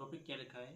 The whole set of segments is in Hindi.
टॉपिक क्या लिखा है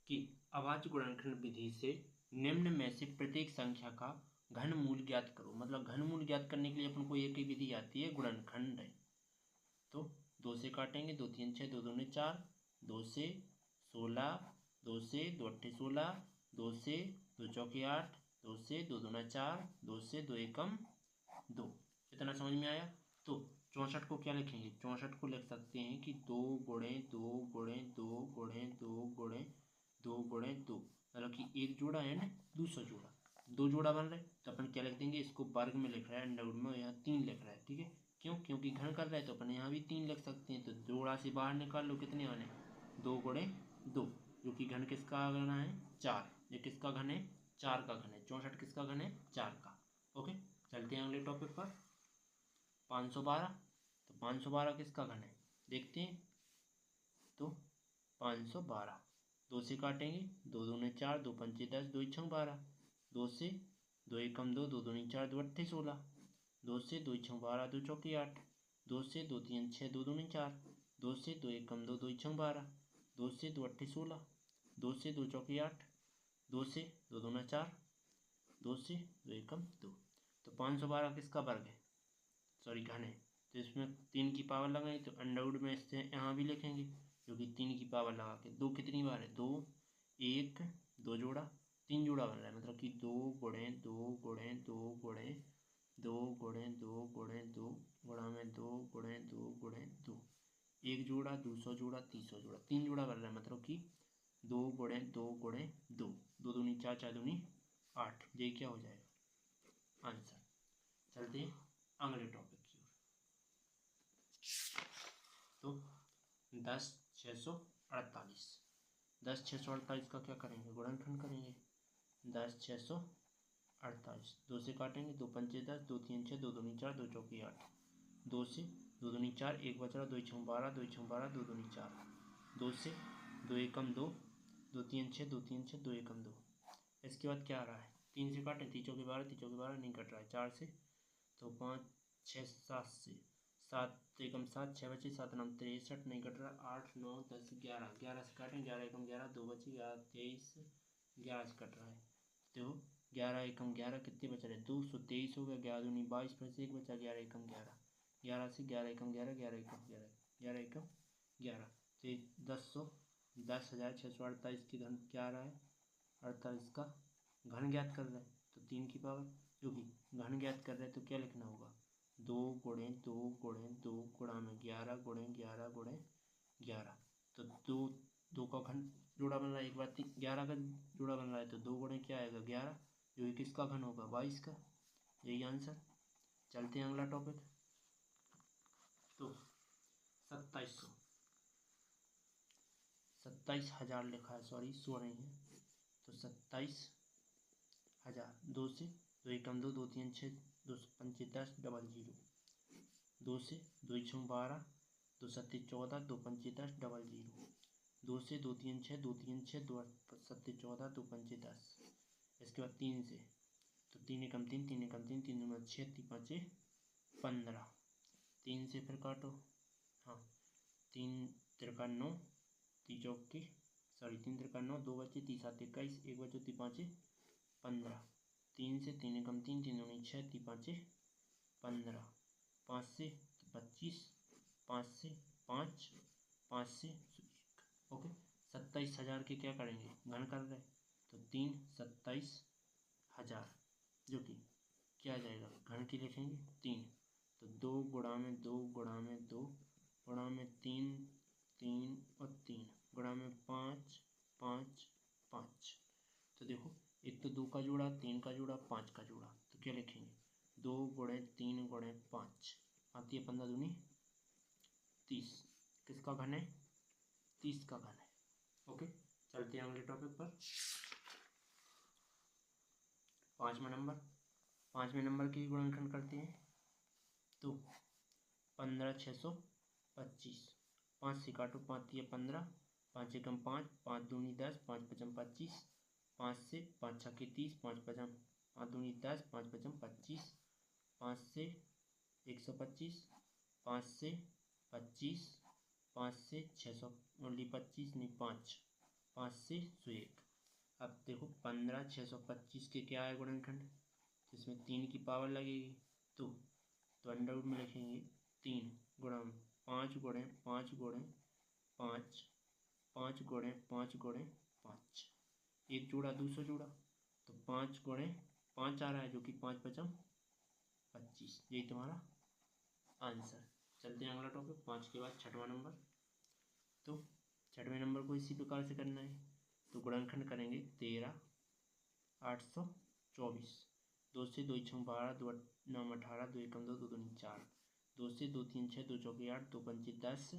कि अभाज्य गुणनखंड विधि से निम्न में से प्रत्येक संख्या का घनमूल ज्ञात करो। मतलब घनमूल ज्ञात करने के लिए अपन को एक ही विधि आती है, गुणनखंड है। तो 2 से काटेंगे, 2 3 6, 2 दूनी 4, 2 से 16, 2 से 2 अट्ठे 16, 2 से 2 चौके 8, 2 से 2 दूना 4, 2 से 2 एकम 2। इतना समझ में आया। तो 64 को क्या लिखेंगे? 64 को लिख सकते हैं कि 2 गुणे 2 गुणे 2 गुणे 2 गुणे 2 गुणे 2, मतलब कि एक जोड़ा एंड दूसरा जोड़ा, 2 जोड़ा बन रहे। तो अपन क्या लिख देंगे? इसको वर्ग में लिख रहा है, अंडरवुड में यहाँ 3 लिख रहा है। ठीक है, क्यों? क्योंकि घन कर रहा है, तो अपन यहाँ भी 3 लिख सकते हैं। तो जोड़ा से बाहर निकाल लो, कितने आने? 2 गुणे 2, जो कि घन किसका आना है? 4। ये किसका घन है? 4 का घन है। 64 किसका घन है? 4 का। ओके, चलते हैं अगले टॉपिक पर। 512, तो 512 किसका घन है? देखते हैं। तो 512, 2 से काटेंगे, 2 दूने 4, 2 पंचे 10, 2 छंग 12, 2 से 2 एकम 2, 2 दूनी 4, 2 अट्ठे 16, 2 से 2 छंग 12, 2 चौके 8, 2 से 2 3 6, 2 दूनी 4, 2 से 2 एकम 2, 2 छंग 12, 2 से 2 अट्ठे 16, 2 से 2 चौके 8, 2 से 2 दूना 4, 2 से 2 एकम 2। तो 512 किसका वर्ग है? सॉरी, घन है। तो इसमें 3 की पावर लगाई, तो अंडरवुड में इससे यहाँ भी लिखेंगे, जो कि 3 की पावर लगा के। 2 कितनी बार है? 2, 1, 2 जोड़ा, 3 जोड़ा बन रहा है। मतलब कि 2 गुणे 2 गुणे 2 गुणे 2 गुणे 2 गुणे 2 गुणा में 2 गुणे 2 गुणे 2, एक जोड़ा, दूसरा जोड़ा, तीसरा जोड़ा, 3 जोड़ा बन रहा है। मतलब कि 2 गुणे 2 गुणे 2, 2 दूनी 4, 4 दूनी 8। ये क्या हो जाएगा? आंसर। चलते हैं अगले टॉपिक की ओर। तो 10,648, 10,648 का क्या करेंगे? गुणनखंड करेंगे। 10,648, 2 से काटेंगे, 2 पंचे 10, 2 3 6, 2 दूनी 4, 2 चौकी 8, 2 से 2 दूनी 4, 1 बच रहा, 2 छंग 12, 2 छंग 12, 2 दूनी 4, 2 से 2 एकम 2, 2 3 6, 2 3 6, 2 एकम 2। इसके बाद क्या आ रहा है? 3 से काटें, 3 चौके 12, 3 चौके 12 नहीं कट रहा है। 4 से, तो 5 6 7 से, 7 एकम 7, 6 बचे, 7 9 63 नहीं कट रहा। 8 9 10 11, 11 से काटें, 11 एकम 11, 2 बचे, 11 23, 11 से कट रहा है। तो 11 एकम 11 कितने बच रहे? 223 हो गया। 11 दूनी 22, फिर से 1 बचा, 11 एकम 11, 11 से 11 एकम 11, 11 एकम 11, 11 एकम 11। तो 10,648 की घन क्या आ रहा है? 48 का घन ज्ञात कर रहे हैं, तो 3 की पावर, जो कि घन ज्ञात कर रहे हैं, तो क्या लिखना होगा? 2 गुणे 2 गुणे 2 गुणा में 11 गुणे 11 गुणे 11। तो 2 का घन जोड़ा बन रहा है, एक बार 11 का जोड़ा बन रहा है, तो 2 गुणे क्या आएगा? 11, जो कि किसका घन होगा? 22 का। यही आंसर। चलते हैं अगला टॉपिक। तो 27,000 लिखा है, सॉरी सो नहीं है। तो 27,000, 2 से 2 एकम 2, 2 3 6, 2 पंचे 10, 00, 2 से 2 छंग 12, 2 सत्ते 14, 2 पंचे 10, 00, 2 से 2 3 6, 2 3 6, 2 सत्ते 14, 2 पंचे 10। इसके बाद 3 से, तो 3 एकम 3, 3 एकम 3, 3 दूना 6, 3 पाँचे 15, 3 से फिर काटो। हाँ, 3 तिरका 9, 3 चौके, सॉरी 3 तिरका 9, 2 बचे, 3 7 21, 1 बचे, 3 पाँचे 15, 3 से 3 एकम 3, 3 दूनी 6, 3 पाँचे 15, 5 से 25, 5 से 5, 5 से 1। ओके, 27,000 के क्या करेंगे? घन कर रहे, तो 3 27,000, जो कि क्या आ जाएगा? घन की लिखेंगे 3, तो 2 गुणा में 2 गुणा में 2 गुणा में 3 3 और 3 गुणा में 5 5 5। तो देखो, एक तो 2 का जोड़ा, 3 का जोड़ा, 5 का जोड़ा, तो क्या लिखेंगे? 2 गुणे 3 गुणे 5 आती है 15 दूनी 30। किसका घन है? 30 का घन है। ओके, चलते हैं अगले टॉपिक पर। 5वें नंबर की गुणनखंड करते हैं। तो 15,625, 5 से काटो, 5 तिया 15, 5 एकम 5, 5 दूनी 10, 5 पचम 25, 5 से 5 छक्के 30, 5 पचम 5 दूनी 10, 5 पचम 25, 5 से 125, 5 से 25, 5 से 600 ओनली 25 नहीं 5, 5 से 101। अब देखो 15 625 के क्या है गुणनखंड, जिसमें 3 की पावर लगेगी तो अंडर रूट में लिखेंगे 3 गुणा 5 गुणे 5 गुणे 5, 5 गुणे 5 गुणे 5, एक जोड़ा दूसरा जोड़ा तो 5 गुणे 5 आ रहा है, जो कि 5 पचम 25। यही तुम्हारा आंसर। चलते हैं अगला टॉपिक, 5 के बाद छठवां नंबर। तो छठवें नंबर को इसी प्रकार से करना है। तो गुणनखंड करेंगे 13 824, 2 से 2 छः 12, 2 9 18, 2 एकम 2, 2 दूनी 4, 2 से 2 3 6, 2 चौके 8, 2 पंचे 10,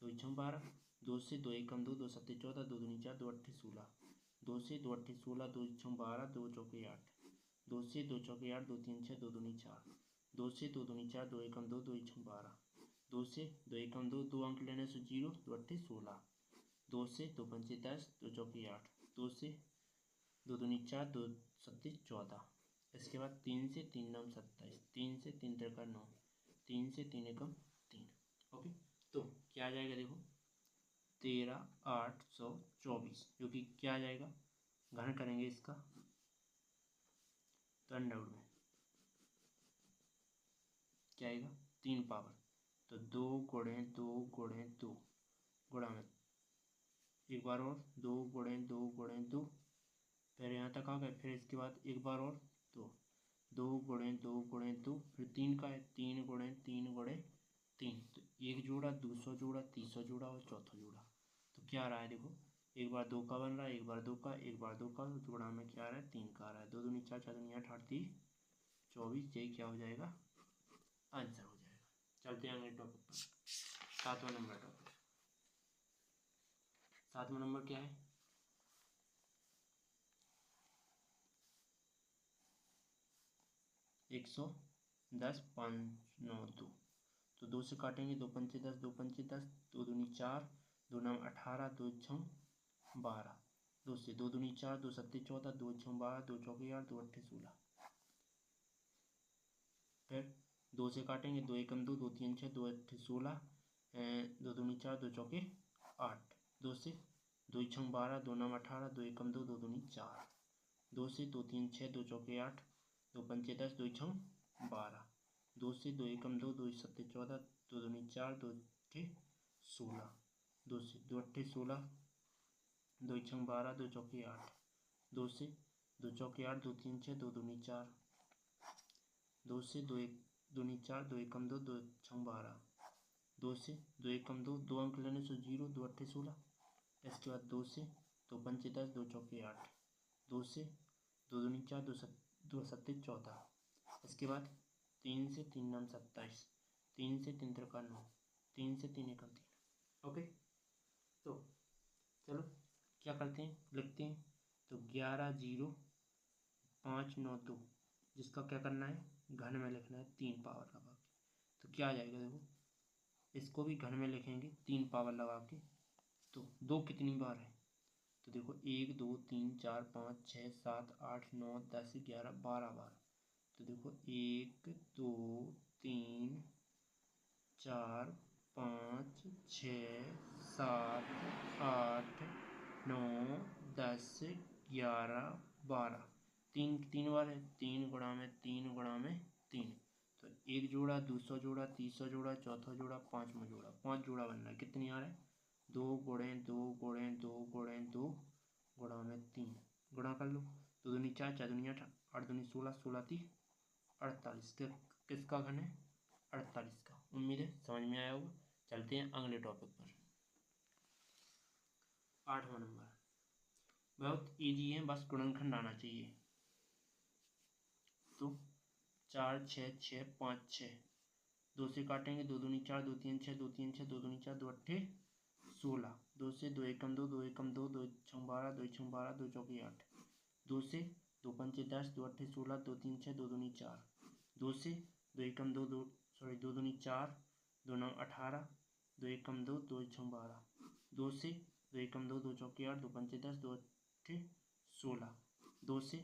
2 छः 12, 2 से 2 एकम 2, 2 सत्ते 14, 2 दूनी 4, 2 अट्ठे 16, 2 से 2 अट्ठे 16, 2 छः 12, 2 चौके 8, 2 से 2 चौके 8, 2 3 6, 2 दूनी 4, 2 से 2 दूनी 4, 2 एकम 2, 2 छः 12, 2 से 2 एकम 2, 2 अंक लेने से 0, 2 अट्ठे 16, 2 से 2 पंचे 10, 2 चौके 8, 2 से 2 दूनी 4, 2 सत्ते 14। इसके बाद 3 से 3 9 27, 3 से 3 तिरका 9, 3 से 3 एकम 3। ओके, तो क्या आ जाएगा देखो 13 824, जो कि क्या आ जाएगा, घन करेंगे इसका तो अंडर रूट में क्या आएगा 3 पावर, तो 2 गुणे 2 गुणे 2 गुणा में एक बार और 2 गुणे 2 गुणे 2, फिर यहाँ तक आ गए, फिर इसके बाद एक बार और तो 2 गुणे 2 गुणे 2, फिर 3 का है 3 गुणे 3 गुणे 3, तो एक जोड़ा दूसरा जोड़ा तीसरा जोड़ा और चौथा जोड़ा। तो क्या आ रहा है देखो, एक बार 2 का बन रहा है, एक बार 2 का, एक बार 2 का, जोड़ा में क्या आ रहा है 3 का आ रहा है, 2 दूनी 4 4 दूनी 8 8 3 24, यही क्या हो जाएगा आंसर हो जाएगा। चलते हैं अगले टॉपिक पर, सातवां नंबर टॉपिक। सातवां नंबर क्या है, 110 5 9 2, तो 2 से काटेंगे, 2 पंचे 10, 2 पंचे 10, 2 दूनी 4, 2 9 18, 2 छः 12, 2 से 2 दूनी 4, 2 सत्ते 14, 2 छः 12, 2 चौके 8, 2 अट्ठे 16, फिर 2 से काटेंगे, 2 एकम 2, 2 3 6, 2 अट्ठे 16, 2 दूनी 4, 2 चौके 8, 2 से 2 छः 12, 2 9 18, 2 एकम 2, 2 दूनी 4, 2 से 2 3 6, 2 चौके 8, 2 पंचे 10, 2 छः 12, 2 से 2 एकम 2, 2 सत्ते 14, 2 दूनी 4, 2 अट्ठे 16, 2 से 2 अट्ठे 16, 2 छः 12, 2 चौके 8, 2 से 2 चौके 8, 2 3 6, 2 दूनी 4, 2 से 2 एक दूनी 4, 2 एकम 2, 2 छः 12, 2 से 2 एकम 2, 2 अंक लेने से 0, 2 अट्ठे 16, इसके बाद 2 से 2 पंचे 10, 2 चौके 8, 2 से 2 दूनी 4, 2 सत्ते 14, इसके बाद 3 से 3 9 27, 3 से 3 तिरका 9, 3 से 3 एकम 3। ओके, तो चलो क्या करते हैं, लिखते हैं। तो 11 0 5 9 2, जिसका क्या करना है घन में लिखना है 3 पावर लगा के। तो क्या आ जाएगा देखो, इसको भी घन में लिखेंगे 3 पावर लगा के। तो 2 कितनी बार है, तो देखो 1 2 3 4 5 6 7 8 9 10 11 12 बार। तो देखो 1 2 3 4 5 6 7 8 9 10 11 12, 3 बार है, 3 गुणा में 3 गुणा में 3, तो एक जोड़ा दूसरा जोड़ा तीसरा जोड़ा चौथा जोड़ा पांचवा जोड़ा, 5 जोड़ा बनना है। कितनी आ रहा है 2 गुणे 2 गुणे 2 गुणे 2 गुणा में 3, गुणा कर लो, 2 दूनी 4 4 दूनी 8 8 दूनी 16 16 3 48, किसका घन है 48 का। उम्मीद है समझ में आया होगा। चलते हैं अगले टॉपिक पर, आठवां नंबर। बहुत इजी है, बस गुणनखंड आना चाहिए। तो 4 6 6 5 6, 2 से काटेंगे, 2 दूनी 4, 2 3 6, 2 3 6, 2 दूनी 4, 2 अट्ठे 16, 2 से 2 एकम 2, 2 एकम 2, 2 छः 12, 2 छः 12, 2 चौके 8, 2 से 2 पंचे 10, 2 अट्ठे 16, 2 3 6, 2 दूनी 4, 2 से 2 एकम 2, 2 दूनी 4, 2 9 18, 2 एकम 2, 2 छः 12, 2 से 2 एकम 2, 2 चौके 8, 2 पंचे 10, 2 अट्ठे 16, 2 से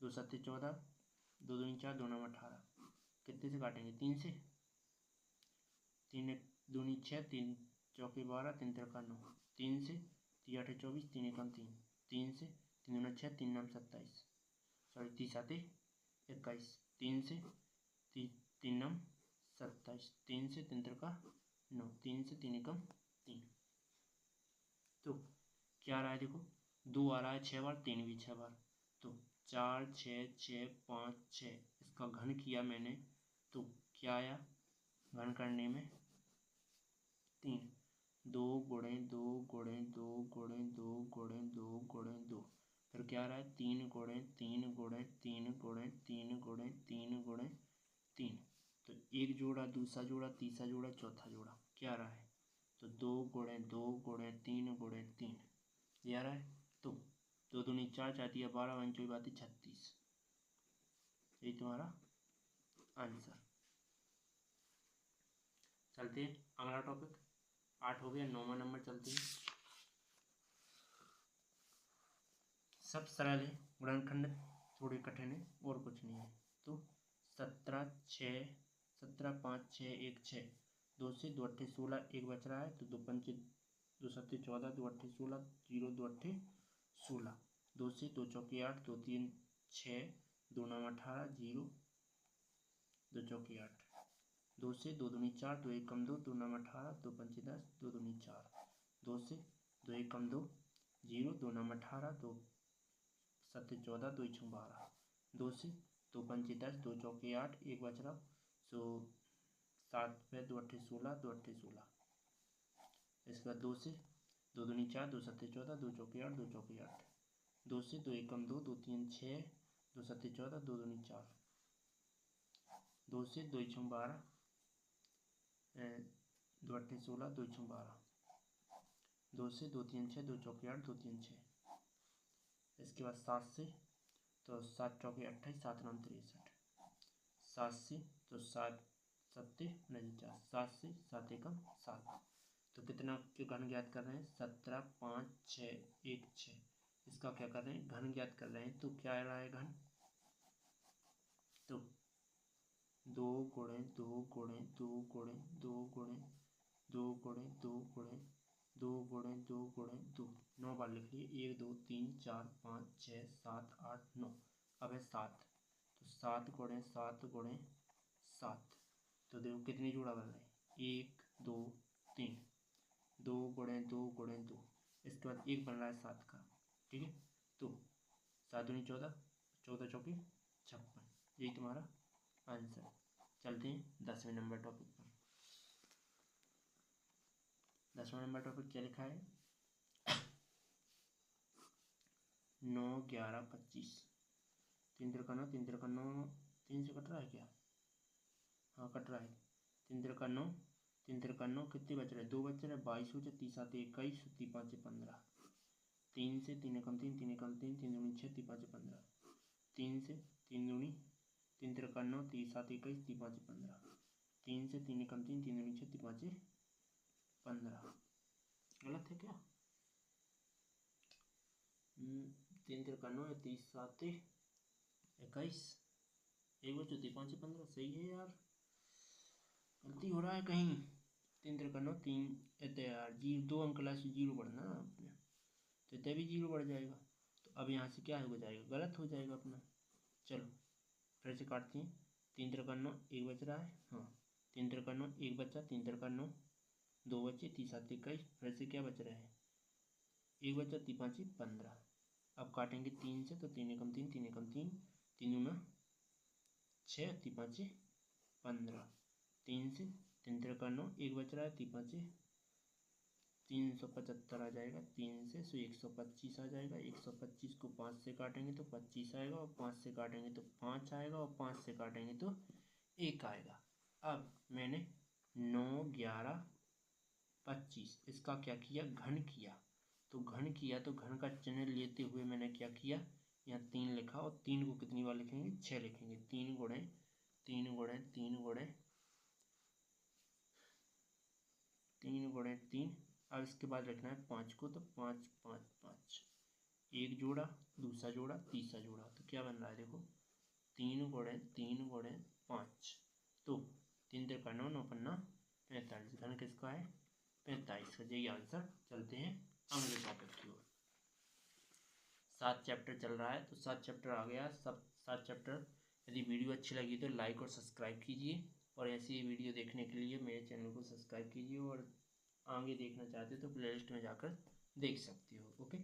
2 सत्ते 14, 2 दूनी 4, 2 9 18, कितने से काटेंगे 3 से, 3 दूनी 6, 3 चौके 12, 3 तिरका 9, 3 से 3 8 24, 3 एकम 3, 3 से 3 दूना 6, 3 9 27, सॉरी 30 7 21, 3 से 3 9 27, 3 से 3 का 9, 3 से 3 एकम 3। तो क्या आ रहा है देखो, 2 आ रहा है 6 बार, 3 भी 6 बार, तो 4 6 6 5 6, इसका घन किया मैंने तो क्या आया घन करने में 3, 2 गुणे 2 गुणे 2 गुणे 2 गुणे 2 गुणे 2, फिर क्या आ रहा है 3 गुणे 3 गुणे 3 गुणे 3 गुणे 3 गुणे 3, तो एक जोड़ा, दूसरा जोड़ा, तीसरा जोड़ा, चौथा जोड़ा, क्या आ रहा है तो 2 गुणे 2 गुणे 3 गुणे 3, ये आ रहा है। तो 2 दूनी 4, 4 तिया 12, 5 बात 36, यही तुम्हारा आंसर। चलते हैं अगला टॉपिक, 8 हो गया, 9वां नंबर चलते हैं। सब सरल है, गुणनखंड थोड़ी कठिन है और कुछ नहीं है। तो 17 6 17 5 6 1 6, 2 से 2 8 16, एक बच रहा है तो 2 5 2 7 14, 2 8 16, 0 2 8 16, 2 से 2 चौके 8, 2 3 6, 2 9 18, 0 2 चौके 8, 2 से 2 दूनी 4, 2 एकम 2, 2 9 18, 2 5 10, 2 दूनी 4, 2 से 2 एकम 2, 0 2 9 18, 2 7 14, 2 6 12, 2 से 2 5 10, 2 चौके 8, एक बच रहा सो 7 पे 2 8 16, 2 8 16, इसके बाद 2 से 2 दूनी 4, 2 7 14, 2 चौके 8, 2 चौके 8, 2 से 2 एकम 2, 2 3 6, 2 7 14, 2 दूनी 4, 2 से 2 6 12, 2 8 16, 2 6 12, 2 से 2 3 6, 2 चौके 8, 2 3 6, इसके बाद 7 से तो 7 चौके 28, 7 9 63, 7 से तो 7 7 49, 7 से 7 एकम 7, तो कितना के घन ज्ञात कर रहे हैं 17 5 6 1 6, इसका क्या कर रहे हैं घन ज्ञात कर रहे हैं। तो क्या आ रहा है घन, तो 2 गुणे 2 गुणे 2 गुणे 2 गुणे 2 गुणे 2 गुणे 2 गुणे 2 गुणे 2, 9 बार लिख लिए, 1 2 3 4 5 6 7 8 9, अब है 7, तो 7 गुणे 7 गुणे 7, तो देखो कितनी जोड़ा बन रहे हैं 1 2 3, 2 गुणे 2 गुणे 2, इसके बाद एक बन रहा है 7 का, ठीक है। तो 7 दूनी 14, 14 चौकी 56, यही तुम्हारा आंसर। चलते हैं 10वें नंबर टॉपिक पर। 10वां नंबर टॉपिक क्या लिखा है 9 11 25, 3 3 का 9, 3 3 का 9, 3 से कट रहा है क्या, हाँ कट रहा है, 3 3 का 9, 3 3 का 9, कितने बच रहे 2 बच रहे, 22 हो जाए, 30 7 21, 30 5 15, 3 से 3 एकम 3, 3 एकम 3, 3 दूनी 6, 3 5 15, 3 से 3 दूनी 3 3 का 9, 30 7 21, 30 5 15, 3 से 3 एकम 3, 3 दूनी 6, 3 5 15, गलत है क्या 3 3 का 9 है, 30 7 21, एक बच्चों 3 5 15, सही है यार, गलती हो रहा है कहीं, 3 3 का 9, 3 एते यार 0 2 अंक लास्ट 0 बढ़ना अपने, तो इतने भी 0 बढ़ जाएगा, तो अब यहाँ से क्या हो जाएगा गलत हो जाएगा अपना। चलो फिर से काटते हैं, 3 3 का 9 एक बच रहा है, हाँ 3 3 का 9 एक बचा, 3 3 का 9 2 बचे, 30 7 21, फिर से क्या बच रहा है एक बचा, 3 5 15, अब काटेंगे 3 से तो 3 एकम 3, 3 एकम 3, 3 दूना 6, 3 5 15, 3 से 3 3 का 9 एक बच रहा है, 3 5 375 आ जाएगा, 3 से 125 आ जाएगा, 125 को 5 से काटेंगे तो 25 आएगा, और 5 से काटेंगे तो 5 आएगा, और 5 से काटेंगे तो 1 आएगा। अब मैंने 9 11 25 इसका क्या किया घन किया, तो घन किया तो घन का चिन्ह लेते हुए मैंने क्या किया यहाँ 3 लिखा, और 3 को कितनी बार लिखेंगे 6 लिखेंगे, 3 गुणे 3 गुणे 3 गुणे 3 गुणे 3, अब इसके बाद रखना है 5 को, तो 5 5 5, एक जोड़ा दूसरा जोड़ा तीसरा जोड़ा, तो क्या बन रहा है देखो 3 गुणे 3 गुणे 5, तो 3 3 9 9 5 45, घन किसका है 45 का, यही आंसर। चलते हैं अगले टॉपिक की ओर। 7 चैप्टर चल रहा है, तो 7 चैप्टर आ गया। सब 7 चैप्टर। यदि वीडियो अच्छी लगी तो लाइक और सब्सक्राइब कीजिए, और ऐसी वीडियो देखने के लिए मेरे चैनल को सब्सक्राइब कीजिए, और आगे देखना चाहते हो तो प्लेलिस्ट में जाकर देख सकते हो। ओके।